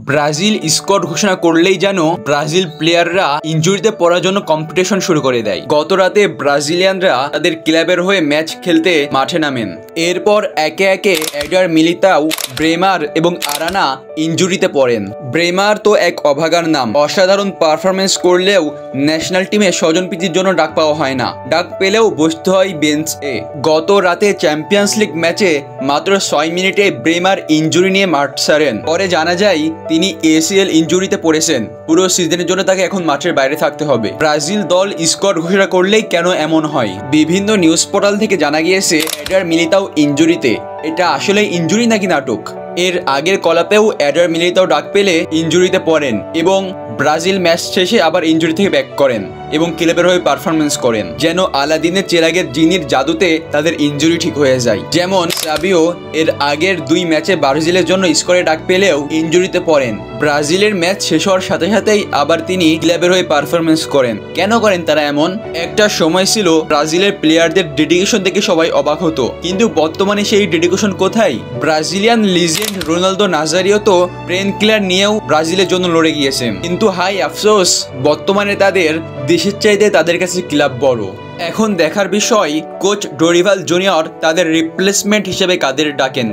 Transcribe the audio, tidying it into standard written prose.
Brazil squad ঘোষণা করলেই যেন ব্রাজিল প্লেয়াররা ইনজুরিতে পড়ার জন্য কম্পিটিশন শুরু করে দেয়। গত রাতে ব্রাজিলিয়ানরা তাদের ক্লাবের হয়ে ম্যাচ খেলতে মাঠে নামেন। এরপর একে একে এডার মিলিতাও, ব্রেমার এবং আরানা ইনজুরিতে পড়েন। ব্রেমার তো এক অভাগার নাম, অসাধারণ পারফরমেন্স করলেও ন্যাশনাল টিমে স্বজনপ্রীতির জন্য ডাক পাওয়া হয় না, ডাক পেলেও বসতে হয় বেঞ্চে। গত রাতে চ্যাম্পিয়ন্স লিগ ম্যাচে মাত্র 6 মিনিটে ব্রেমার ইনজুরি নিয়ে মাঠ ছাড়েন। পরে জানা যায় তিনি এসিএল ইনজুরিতে পড়েছেন। পুরো সিজনের জন্য তাকে এখন মাঠের বাইরে থাকতে হবে। ব্রাজিল দল স্কোয়াড ঘোষণা করলেই কেন এমন হয়? বিভিন্ন নিউজ পোর্টাল থেকে জানা গিয়েছে এডার মিলিতাও ইনজুরিতে। এটা আসলে ইনজুরি নাকি নাটক? এর আগের কলাপেও এডার মিলিতাও ডাক পেলে ইনজুরিতে পড়েন এবং ব্রাজিল ম্যাচ শেষে আবার ইনজুরি থেকে ব্যাক করেন এবং ক্লাবের হয়ে পারফরমেন্স করেন। যেন আলাদিনের চেরাগের জিনির জাদুতে তাদের ইনজুরি ঠিক হয়ে যায়। যেমন সাবিও এর আগের 2 ম্যাচে ব্রাজিলের জন্য স্কোরে ডাক পেলেও ইনজুরিতে পড়েন। ব্রাজিলের ম্যাচ শেষ হওয়ার সাথে সাথেই আবার তিনি ক্লাবের হয়ে পারফরমেন্স করেন। কেন করেন তারা এমন? একটা সময় ছিল ব্রাজিলের প্লেয়ারদের ডেডিকেশন দেখে সবাই অবাক হতো, কিন্তু বর্তমানে সেই ডেডিকেশন কোথায়? ব্রাজিলিয়ান লিজেন্ড রোনালদো নাজারিও তো ব্রেন কিলার নিয়েও ব্রাজিলের জন্য লড়ে গিয়েছেন, কিন্তু হাই আফসোস বর্তমানে তাদের দেশের চাইতে তাদের কাছে ক্লাব বড়। এখন দেখার বিষয় কোচ ডোরিভাল জুনিয়র তাদের রিপ্লেসমেন্ট হিসেবে কাদের ডাকেন।